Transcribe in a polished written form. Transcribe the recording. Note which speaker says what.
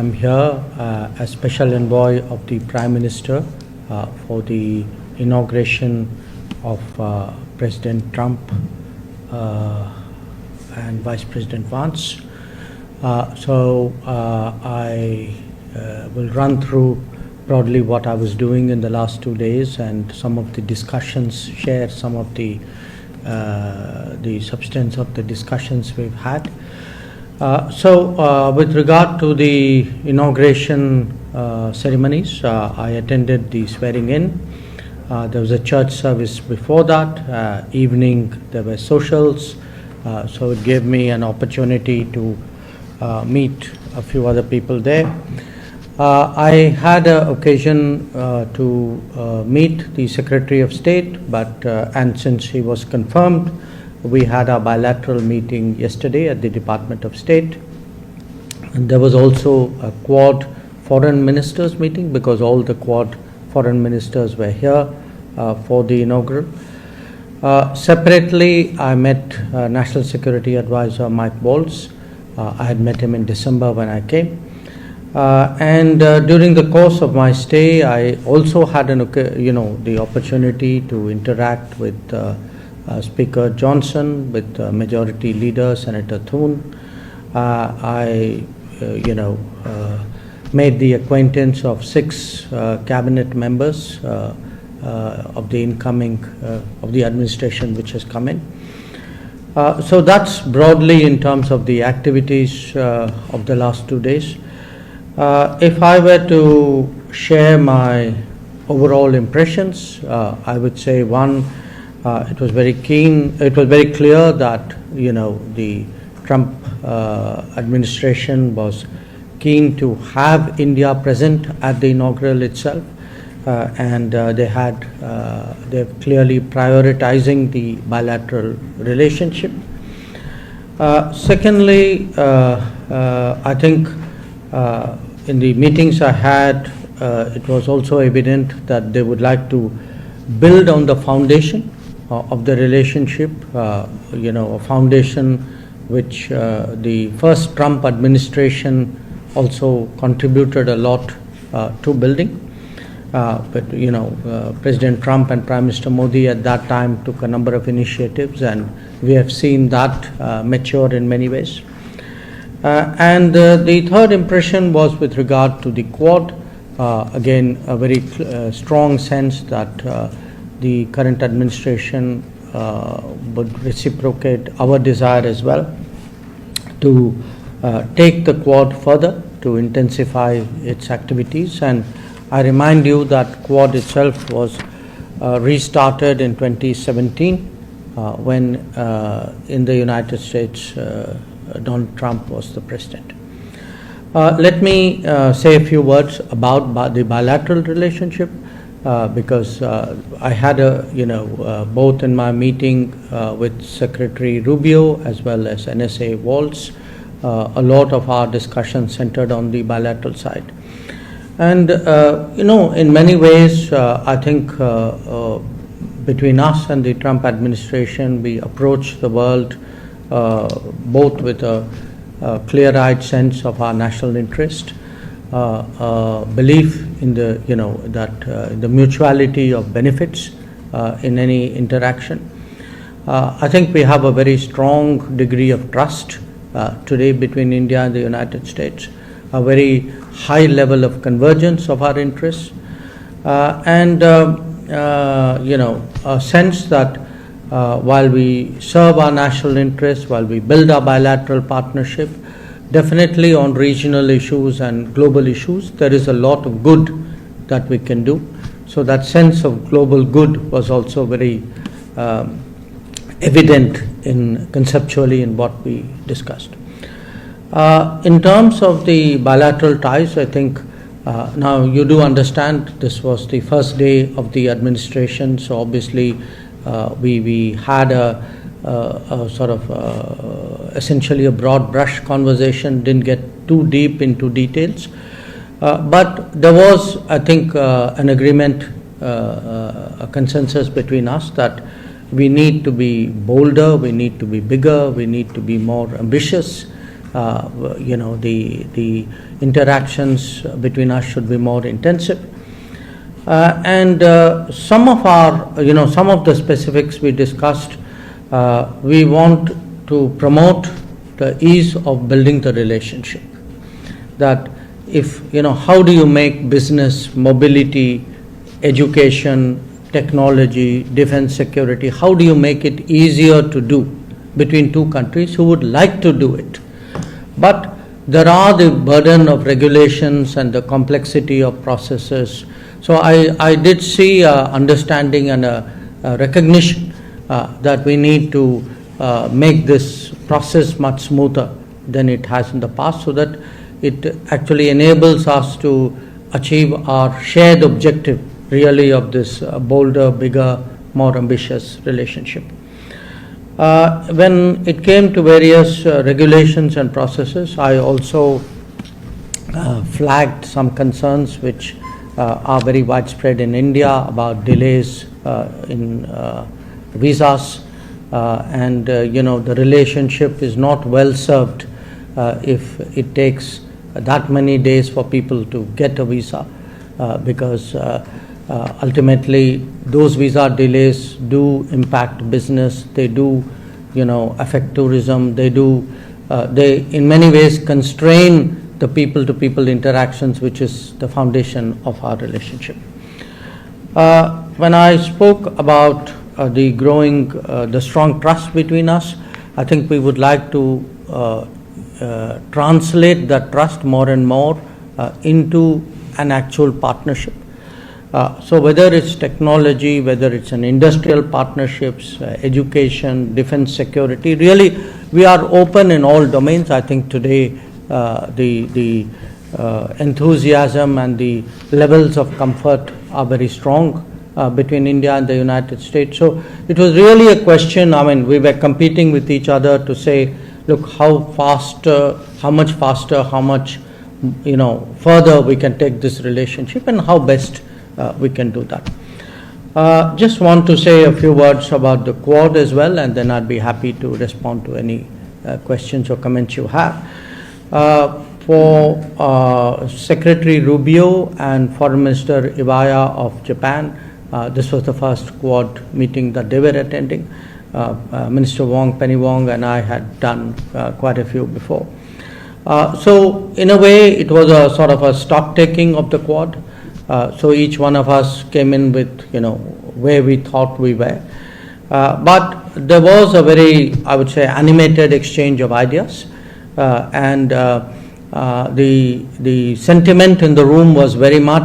Speaker 1: I'm here as Special Envoy of the Prime Minister for the inauguration of President Trump and Vice President Vance. I will run through broadly what I was doing in the last 2 days and some of the discussions, share some of the substance of the discussions we've had. With regard to the inauguration ceremonies, I attended the swearing in. There was a church service before that. Evening there were socials, so it gave me an opportunity to meet a few other people there. I had an occasion to meet the Secretary of State, and since he was confirmed, we had our bilateral meeting yesterday at the Department of State. And there was also a Quad foreign ministers meeting because all the Quad foreign ministers were here for the inaugural. Separately, I met National Security Advisor Mike Waltz. I had met him in December when I came. During the course of my stay, I also had the opportunity to interact with Speaker Johnson, with Majority Leader Senator Thune. I made the acquaintance of 6 cabinet members of the incoming of the administration which has come in. So that's broadly in terms of the activities of the last 2 days. If I were to share my overall impressions, I would say one, it was very clear that the Trump administration was keen to have India present at the inaugural itself, and they're clearly prioritizing the bilateral relationship. Secondly, I think in the meetings I had, it was also evident that they would like to build on the foundation of the relationship, a foundation which the first Trump administration also contributed a lot to building. President Trump and Prime Minister Modi at that time took a number of initiatives, and we have seen that mature in many ways. The third impression was with regard to the Quad. Again, a very strong sense that the current administration would reciprocate our desire as well to take the Quad further, to intensify its activities. And I remind you that Quad itself was restarted in 2017 when in the United States Donald Trump was the president. Let me say a few words about the bilateral relationship because I had both in my meeting with Secretary Rubio as well as NSA Waltz, a lot of our discussion centered on the bilateral side. And in many ways, I think between us and the Trump administration, we approach the world both with a clear-eyed sense of our national interest, belief in the the mutuality of benefits in any interaction. I think we have a very strong degree of trust today between India and the United States, a very high level of convergence of our interests, and a sense that while we serve our national interests, while we build our bilateral partnership, definitely on regional issues and global issues, there is a lot of good that we can do. So that sense of global good was also very evident conceptually in what we discussed. In terms of the bilateral ties, I think now you do understand this was the first day of the administration, so obviously we had a sort of essentially a broad brush conversation, didn't get too deep into details, but there was, I think, an agreement, a consensus between us that we need to be bolder, we need to be bigger, we need to be more ambitious the interactions between us should be more intensive. And some of some of the specifics we discussed, we want to promote the ease of building the relationship. That if, how do you make business, mobility, education, technology, defense, security, how do you make it easier to do between two countries who would like to do it? But there are the burden of regulations and the complexity of processes. So I did see understanding and a recognition that we need to make this process much smoother than it has in the past, so that it actually enables us to achieve our shared objective, really, of this bolder, bigger, more ambitious relationship. When it came to various regulations and processes, I also flagged some concerns which are very widespread in India about delays in visas, and the relationship is not well served if it takes that many days for people to get a visa, because ultimately those visa delays do impact business, they do affect tourism, they in many ways constrain the people-to-people interactions, which is the foundation of our relationship. When I spoke about the strong trust between us, I think we would like to translate that trust more and more into an actual partnership. So whether it's technology, whether it's an industrial partnerships, education, defense, security, really we are open in all domains. I think today the enthusiasm and the levels of comfort are very strong between India and the United States. So it was really a question, we were competing with each other to say, look, how much faster, how much further we can take this relationship, and how best we can do that. Just want to say a few words about the Quad as well, and then I'd be happy to respond to any questions or comments you have. For Secretary Rubio and Foreign Minister Iwaya of Japan, this was the first Quad meeting that they were attending. Minister Wong, Penny Wong, and I had done quite a few before. So in a way, it was a sort of a stock taking of the Quad. So each one of us came in with, where we thought we were. But there was a very, I would say, animated exchange of ideas, and the sentiment in the room was very much